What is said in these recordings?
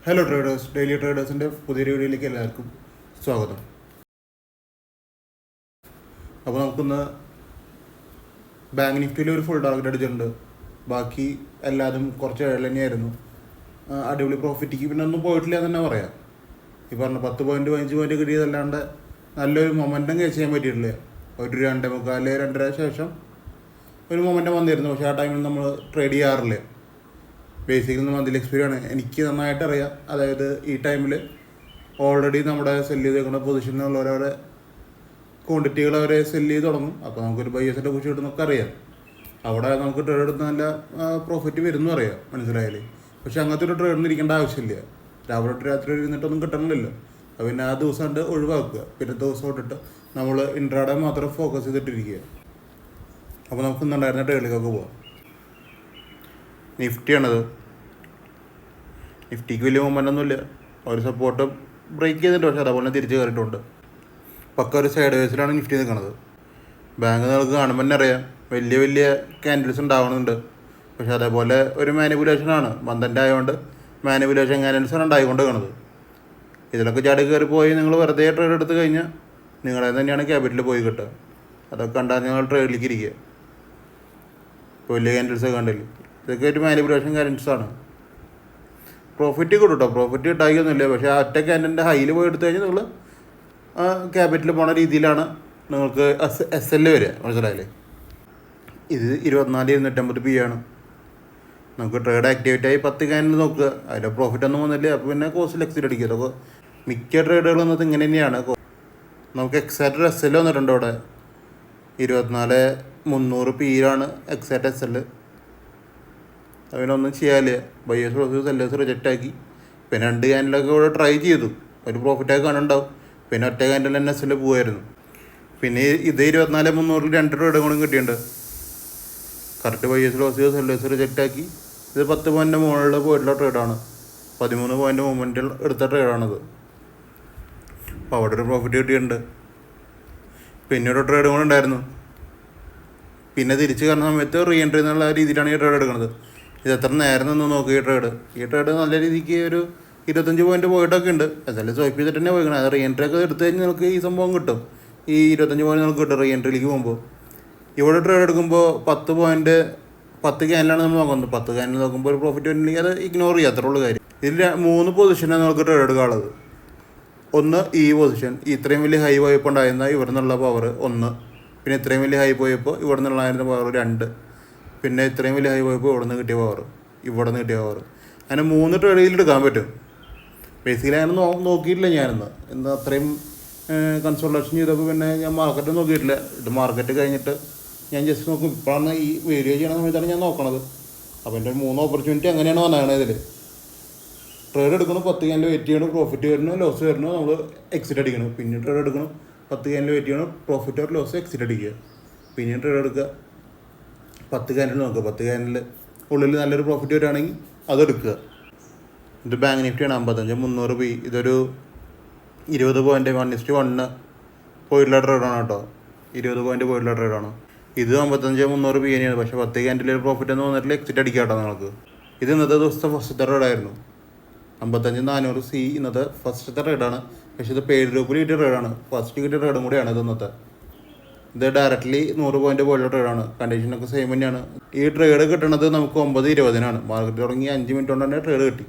Hello traders, daily ട്രേഡേഴ്സിൻ്റെ പുതിയൊരു വീഡിയോയിലേക്ക് എല്ലാവർക്കും സ്വാഗതം. അപ്പോൾ നമുക്കിന്ന് ബാങ്ക് നിഫ്റ്റിയിൽ ഒരു ഫുൾ ടാർഗറ്റ് അടിച്ചിട്ടുണ്ട്. ബാക്കി എല്ലാതും കുറച്ച് ഏഴ് തന്നെയായിരുന്നു. അടിപൊളി പ്രോഫിറ്റിക്ക് പിന്നെ ഒന്നും പോയിട്ടില്ല എന്ന് തന്നെ പറയാം. ഈ പറഞ്ഞ 10 പോയിൻറ്റ് 15 പോയിൻറ്റ് കിട്ടിയതല്ലാണ്ട് നല്ലൊരു മൊമെൻറ്റം കേസ് ചെയ്യാൻ പറ്റിയിട്ടില്ല. ഒരു 2:45 2:30 ശേഷം ഒരു മൊമെൻറ്റം വന്നിരുന്നു. പക്ഷേ ആ ടൈമിൽ നമ്മൾ ട്രേഡ് ചെയ്യാറില്ല. ബേസിക്കലി മന്ത്ലി എക്സ്പീരിയൻസ് ആണ്, എനിക്ക് നന്നായിട്ട് അറിയാം. അതായത് ഈ ടൈമിൽ ഓൾറെഡി നമ്മുടെ സെല്ല് ചെയ്തേക്കുന്ന പൊസിഷനിലുള്ളവരെ ക്വാണ്ടിറ്റികൾ അവരെ സെല്ല് ചെയ്ത് തുടങ്ങും. അപ്പോൾ നമുക്കൊരു ബൈസിൻ്റെ കുറിച്ച് കിട്ടുന്നൊക്കെ അറിയാം. അവിടെ നമുക്ക് ട്രേഡ് എടുത്ത് നല്ല പ്രോഫിറ്റ് വരുന്നു അറിയാം, മനസ്സിലായാലേ. പക്ഷെ അങ്ങനത്തെ ഒരു ട്രേഡിന് ഇരിക്കേണ്ട ആവശ്യമില്ല. രാവിലെ തൊട്ട് രാത്രി ഇരുന്നിട്ടൊന്നും കിട്ടണില്ലല്ലോ. അപ്പോൾ പിന്നെ ആ ദിവസം കൊണ്ട് ഒഴിവാക്കുക. പിന്നെ ദിവസം തൊട്ടിട്ട് നമ്മൾ ഇൻട്രാഡേ മാത്രം ഫോക്കസ് ചെയ്തിട്ടിരിക്കുക. അപ്പോൾ നമുക്ക് ഇന്നുണ്ടായിരുന്ന ട്രേഡിലേക്കൊക്കെ പോകാം. നിഫ്റ്റിയാണത്. നിഫ്റ്റിക്ക് വലിയ മൂവ്മെൻ്റൊന്നുമില്ല. ഒരു സപ്പോർട്ട് ബ്രേക്ക് ചെയ്തിട്ടുണ്ട്, പക്ഷേ അതേപോലെ തിരിച്ച് കയറിയിട്ടുണ്ട്. പക്ക ഒരു സൈഡ് വേസിലാണ് നിഫ്റ്റി നിൽക്കുന്നത്. ബാങ്ക് നിങ്ങൾക്ക് കാണുമ്പോൾ തന്നെ അറിയാം, വലിയ വലിയ ക്യാൻഡിൽസ് ഉണ്ടാവുന്നുണ്ട്. പക്ഷേ അതേപോലെ ഒരു മാനിപ്പുലേഷനാണ്. മന്ദൻ്റെ ആയതുകൊണ്ട് മാനിപ്പുലേഷൻ ക്യാൻഡിൽസാണ് ഉണ്ടായിക്കൊണ്ട് കാണുന്നത്. ഇതിലൊക്കെ ചാടി കയറി പോയി നിങ്ങൾ വെറുതെ ട്രേഡ് എടുത്ത് കഴിഞ്ഞാൽ നിങ്ങളെ തന്നെയാണ് ക്യാപിറ്റൽ പോയി കിട്ടുക. അതൊക്കെ കണ്ടാൽ നിങ്ങൾ ട്രേഡിലേക്ക് ഇരിക്കുക. ഇപ്പോൾ വലിയ ക്യാൻഡിൽസ് കണ്ടില്ല, ഇതൊക്കെ ഒരു മാനിപ്പുലേഷൻ ക്യാൻഡിൽസാണ്. പ്രോഫിറ്റ് കിട്ടും കേട്ടോ, പ്രോഫിറ്റ് കിട്ടായിക്കൊന്നുമില്ല. പക്ഷേ ആ ഒറ്റ ക്യാൻഡിൻ്റെ ഹൈയിൽ പോയി എടുത്തു കഴിഞ്ഞാൽ നിങ്ങൾ ക്യാപിറ്റൽ പോണ രീതിയിലാണ് നിങ്ങൾക്ക് എസ് എൽ വരിക, മനസ്സിലായില്ലേ. ഇത് 24,250 P ആണ്. നമുക്ക് ട്രേഡ് ആക്ടിവേറ്റ് ആയി 10 ക്യാൻഡിൽ നോക്കുക, അതിൻ്റെ പ്രോഫിറ്റ് ഒന്നും വന്നില്ല. അപ്പോൾ പിന്നെ കോസ്റ്റിൽ എക്സിറ്റ് അടിക്കുക. അതൊക്കെ മിക്ക ട്രേഡുകൾ വന്നത് ഇങ്ങനെ തന്നെയാണ്. നമുക്ക് എക്സാക്റ്റ് എസ് എൽ വന്നിട്ടുണ്ട് അവിടെ. 24,300 P എക്സാക്റ്റ് എസ് എൽ. അതിനൊന്നും ചെയ്യാനില്ല. ബയേഴ്സ് പ്രോസസ് സെല്ലേഴ്സ് റിജക്റ്റ് ആക്കി. പിന്നെ 2 ക്യാൻഡിലൊക്കെ ഇവിടെ ട്രൈ ചെയ്തു, ഒരു പ്രോഫിറ്റൊക്കെ കാണുന്നുണ്ടാവും. പിന്നെ ഒറ്റ ക്യാൻഡിൽ തന്നെ എസ് എൽ പോകുമായിരുന്നു. പിന്നെ ഇത് 24,300 2 ട്രേഡ് കൂടെ കിട്ടിയിട്ടുണ്ട്. Correct buyers process sellers reject ആക്കി. ഇത് 10 പോയിൻറ്റ് മുകളിൽ പോയിട്ടുള്ള ട്രേഡാണ്. 13 പോയിൻറ്റ് മൂവ്മെൻറ്റിൽ എടുത്ത ട്രേഡാണിത്. അപ്പോൾ അവിടെ ഒരു പ്രോഫിറ്റ് കിട്ടിയിട്ടുണ്ട്. പിന്നെ ഒരു ട്രേഡ് കൂടെ ഉണ്ടായിരുന്നു. പിന്നെ തിരിച്ച് കയറുന്ന സമയത്ത് റീ എൻട്രി എന്നുള്ള രീതിയിലാണ് ഈ ട്രേഡ് എടുക്കുന്നത്. ഇത് എത്ര നേരം നിന്ന് നോക്കി ഈ ട്രേഡ് നല്ല രീതിക്ക് ഒരു 25 പോയിൻറ്റ് പോയിട്ടൊക്കെ ഉണ്ട്. എന്തായാലും സ്വൈപ്പ് ചെയ്തിട്ട് തന്നെ പോയിക്കണം. അത് റീ എൻട്രി ഒക്കെ എടുത്തു കഴിഞ്ഞാൽ നിങ്ങൾക്ക് ഈ സംഭവം കിട്ടും. ഈ 25 പോയിൻറ്റ് നിങ്ങൾക്ക് കിട്ടും റീ എൻട്രിയിലേക്ക് പോകുമ്പോൾ. ഇവിടെ ട്രേഡ് എടുക്കുമ്പോൾ 10 ക്യാനിലാണ് നമ്മൾ നോക്കുന്നത്. 10 ക്യാനിൽ നോക്കുമ്പോൾ ഒരു പ്രോഫിറ്റ് വരുന്നുണ്ടെങ്കിൽ അത് ഇഗ്നോർ ചെയ്യുക, അത്രയുള്ള കാര്യം. ഇതിൽ 3 പൊസിഷനാണ് നമുക്ക് ട്രേഡ് എടുക്കാനുള്ളത്. ഒന്ന് ഈ പൊസിഷൻ, ഇത്രയും വലിയ ഹൈ പോയപ്പോൾ ഉണ്ടായിരുന്ന ഇവിടെ നിന്നുള്ള പവർ 1. പിന്നെ ഇത്രയും വലിയ ഹൈ പോയപ്പോൾ ഇവിടെ നിന്നുള്ളായിരുന്ന പവർ 2. പിന്നെ ഇത്രയും വലിയ ഹൈ പോയപ്പോൾ ഇവിടെ നിന്ന് കിട്ടിയ പവർ, ഇവിടെ നിന്ന് കിട്ടിയ പവർ. അങ്ങനെ 3 ട്രേഡിൽ എടുക്കാൻ പറ്റും. ബേസിക്കലി അങ്ങനെ നോക്കിയിട്ടില്ല ഇന്ന് അത്രയും കൺസൾട്ടേഷൻ ചെയ്തപ്പോൾ പിന്നെ ഞാൻ മാർക്കറ്റ് നോക്കിയിട്ടില്ല. ഇത് മാർക്കറ്റ് കഴിഞ്ഞിട്ട് ഞാൻ ജസ്റ്റ് നോക്കും. ഇപ്പോഴാണ് ഈ വീഡിയോ ചെയ്യണ സമയത്താണ് ഞാൻ നോക്കണത്. അപ്പോൾ എൻ്റെ 3 ഓപ്പർച്യൂണിറ്റി അങ്ങനെയാണ് വന്നതാണ്. ഇതിൽ ട്രേഡ് എടുക്കണം, 10 ക്യാനിൽ വെയിറ്റ് ചെയ്യണം, പ്രോഫിറ്റ് വരണം, ലോസ് വരണം, നമ്മൾ എക്സിറ്റ് അടിക്കണം. പിന്നെ ട്രേഡ് എടുക്കണം, 10 ക്യാനിൽ വെയിറ്റ് ചെയ്യണം, പ്രോഫിറ്റ് ഓർ ലോസ്, എക്സിറ്റ് അടിക്കുക. പിന്നെ ട്രേഡ് എടുക്കുക, 10 ക്യാൻഡിൽ നോക്കുക. 10 ക്യാൻഡിൽ ഉള്ളിൽ നല്ലൊരു പ്രോഫിറ്റ് വരികയാണെങ്കിൽ അതെടുക്കുക. ഇത് ബാങ്ക് നിഫ്റ്റിയാണ്. 55,300 P. ഇതൊരു 20 പോയിൻറ്റ് 1:1 പോയിട്ടുള്ള ട്രേഡാണ് കേട്ടോ. 20 പോയിൻറ്റ് പോയിട്ടുള്ള ട്രേഡാണ്. ഇത് 55,300 P തന്നെയാണ്. പക്ഷേ 10 ക്യാൻഡിൽ പ്രോഫിറ്റ് ഒന്നും വന്നിട്ടില്ല, എക്സിറ്റ് അടിക്കുക കേട്ടോ നിങ്ങൾക്ക്. ഇത് ഇന്നത്തെ ദിവസത്തെ ഫസ്റ്റത്തെ ട്രേഡായിരുന്നു. 55,400 C ഇന്നത്തെ ഫസ്റ്റത്തെ ട്രേഡാണ്. പക്ഷേ ഇത് പെയ്ഡ് ഗ്രൂപ്പിൽ കിട്ടിയ ട്രേഡാണ്. ഫസ്റ്റ് കിട്ടിയ ട്രേഡും കൂടിയാണ് ഇത് ഇന്നത്തെ. ഇത് ഡയറക്റ്റ്ലി 100 പോയിൻറ്റ് പോലുള്ള ട്രേഡാണ്. കണ്ടീഷനൊക്കെ സെയിം തന്നെയാണ്. ഈ ട്രേഡ് കിട്ടുന്നത് നമുക്ക് 9:20 മാർക്കറ്റ് തുടങ്ങി 5 മിനിറ്റ് കൊണ്ട് തന്നെ ട്രേഡ് കിട്ടി.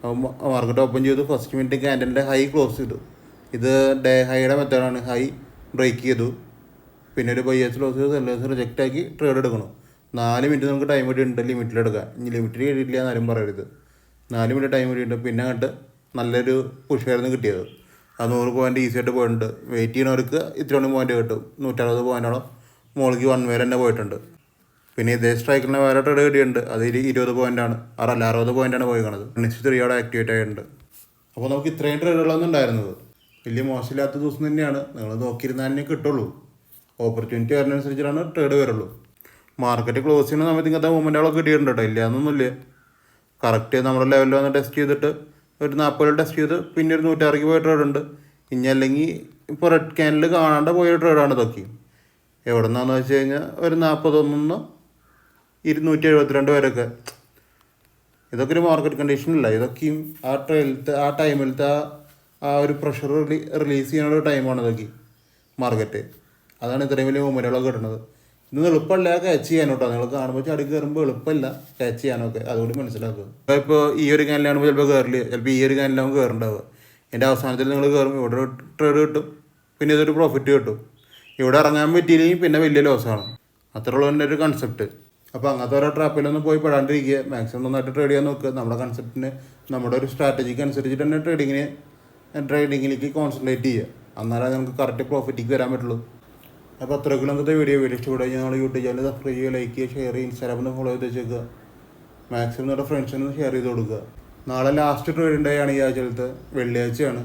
അപ്പോൾ മാർക്കറ്റ് ഓപ്പൺ ചെയ്തു. ഫസ്റ്റ് മിനിറ്റ് ക്യാൻഡലിൻ്റെ ഹൈ ക്ലോസ് ചെയ്തു. ഇത് ഡേ ഹൈയുടെ മെത്തേഡാണ്. ഹൈ ബ്രേക്ക് ചെയ്തു. പിന്നെ ഒരു ബയേഴ്സ് ലോസ് ചെയ്ത് സെല്ലേഴ്സ് റിജക്റ്റ് ആക്കി ട്രേഡ് എടുക്കണം. 4 മിനിറ്റ് നമുക്ക് ടൈം കിട്ടിയിട്ടുണ്ട് ലിമിറ്റിലെടുക്കാൻ. ഇനി ലിമിറ്റിൽ കിട്ടിയിട്ടില്ല എന്നാലും പറയരുത്. 4 മിനിറ്റ് ടൈം കിട്ടിയിട്ടുണ്ട്. പിന്നെ അങ്ങോട്ട് നല്ലൊരു പുഷായിരുന്നു കിട്ടിയത്. ആ 100 പോയിൻറ്റ് ഈസി ആയിട്ട് പോയിട്ടുണ്ട്. വെയിറ്റ് ചെയ്യുന്നവർക്ക് ഇത്രയോളം പോയിൻറ്റ് കിട്ടും. 160 പോയിൻറ്റോളം മുകളിലേക്ക് 1 വരെ തന്നെ പോയിട്ടുണ്ട്. പിന്നെ ഇതേ സ്ട്രൈക്കിന് വേറെ ട്രേഡ് കിട്ടിയിട്ടുണ്ട്. അത് 20 പോയിൻറ്റാണ്. 60 പോയിൻറ്റാണ് പോയി കാണുന്നത്. 3 അവിടെ ആക്ടിവേറ്റ് ആയിട്ടുണ്ട്. അപ്പോൾ നമുക്ക് ഇത്രയും ട്രേഡുകളൊന്നും ഉണ്ടായിരുന്നത്. വലിയ മോശമില്ലാത്ത ദിവസം തന്നെയാണ്. നിങ്ങൾ നോക്കിയിരുന്നാൽ തന്നെ കിട്ടുള്ളൂ. ഓപ്പർച്യൂണിറ്റി വരുന്നതനുസരിച്ചിട്ടാണ് ട്രേഡ് വരുള്ളൂ. മാർക്കറ്റ് ക്ലോസ് ചെയ്യുന്ന സമയത്ത് ഇങ്ങനത്തെ മൂവ്മെൻറ്റുകളൊക്കെ കിട്ടിയിട്ടുണ്ട് കേട്ടോ. ഇല്ല എന്നൊന്നുമില്ല. കറക്റ്റ് നമ്മുടെ ലെവലിൽ വന്ന് ടെസ്റ്റ് ചെയ്തിട്ട് ഒരു 40 ടെസ്റ്റ് ചെയ്ത് പിന്നെ ഒരു 106 പോയ ട്രേഡുണ്ട്. ഇനി അല്ലെങ്കിൽ ഇപ്പോൾ റെഡ് ക്യാനിൽ കാണാണ്ട് പോയ ട്രേഡാണ് ഇതൊക്കെ. എവിടെ നിന്നാന്ന് വെച്ച് കഴിഞ്ഞാൽ ഒരു 41 272 വരെയൊക്കെ ഇതൊക്കെ ഒരു മാർക്കറ്റ് കണ്ടീഷനല്ല. ഇതൊക്കെയും ആ ടൈമിലത്തെ ആ ഒരു പ്രഷർ റിലീസ് ചെയ്യാനുള്ള ടൈമാണ് ഇതൊക്കെ മാർക്കറ്റ്. അതാണ് ഇത്രയും വലിയ മൂവ്മെൻറ്റുകളൊക്കെ കിട്ടുന്നത്. ഇന്ന് എളുപ്പമല്ല ക്യാച്ച് ചെയ്യാൻ കേട്ടോ. നിങ്ങൾ കാണുമ്പോൾ ചാടി കയറുമ്പോൾ എളുപ്പമല്ല ക്യാച്ച് ചെയ്യാനൊക്കെ, അതുകൊണ്ട് മനസ്സിലാക്കുക. ഇപ്പോൾ ഈ ഒരു ക്യാനിലാകുമ്പോൾ ചിലപ്പോൾ കയറില്ല, ചിലപ്പോൾ ഈ ഒരു ക്യാനിലാകുമ്പോൾ കയറുണ്ടാവുക. എൻ്റെ അവസാനത്തിൽ നിങ്ങൾ കയറുമ്പോൾ ഇവിടെ ട്രേഡ് കിട്ടും, പിന്നെ ഇതൊരു പ്രോഫിറ്റ് കിട്ടും. ഇവിടെ ഇറങ്ങാൻ പറ്റിയില്ലെങ്കിൽ പിന്നെ വലിയ ലോസാണ്. അത്രയുള്ള എൻ്റെ ഒരു കൺസെപ്റ്റ്. അപ്പോൾ അങ്ങനത്തെ ഓരോ ട്രാപ്പിലൊന്നും പോയി പെടാണ്ടിരിക്കുക. മാക്സിമം നന്നായിട്ട് ട്രേഡ് ചെയ്യാൻ നോക്കുക. നമ്മുടെ കൺസെപ്റ്റിന്, നമ്മുടെ ഒരു സ്ട്രാറ്റജിക്ക് അനുസരിച്ചിട്ട് തന്നെ ട്രേഡിങ്ങിലേക്ക് കോൺസെൻട്രേറ്റ് ചെയ്യുക. എന്നാലേ നമുക്ക് കറക്റ്റ് പ്രോഫിറ്റിക്ക് വരാൻ പറ്റുള്ളൂ. അപ്പോൾ അത്രയ്ക്കുള്ള ഇന്നത്തെ വീഡിയോ ഇഷ്ടപ്പെടുക നമ്മൾ യൂട്യൂബ് ചാനൽ സബ്സ്ക്രൈബ് ചെയ്യുക, ലൈക്ക് ചെയ്യുക, ഷെയർ ചെയ്യുക, ഇൻസ്റ്റാഗ്രാമിൽ ഫോളോ ചെയ്ത് വെച്ചേക്കുക. മാക്സിമം നിങ്ങളുടെ ഫ്രണ്ട്സിന് ഷെയർ ചെയ്ത് കൊടുക്കുക. നാളെ ലാസ്റ്റ് ട്രേഡിംഗ് ഡേ ആണ് ഈ ആഴ്ചയിലത്തെ, വെള്ളിയാഴ്ചയാണ്.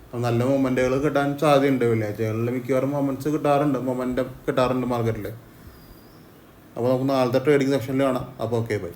അപ്പോൾ നല്ല മൊമെൻറ്റുകൾ കിട്ടാൻ സാധ്യതയുണ്ട്. വെള്ളിയാഴ്ചകളിൽ മിക്കവാറും മൊമെൻറ്റം കിട്ടാറുണ്ട് മാർക്കറ്റിൽ. അപ്പോൾ നമുക്ക് നാളത്തെ ട്രേഡിംഗ് സെക്ഷനിൽ കാണാം. അപ്പോൾ ഓക്കെ ബൈ.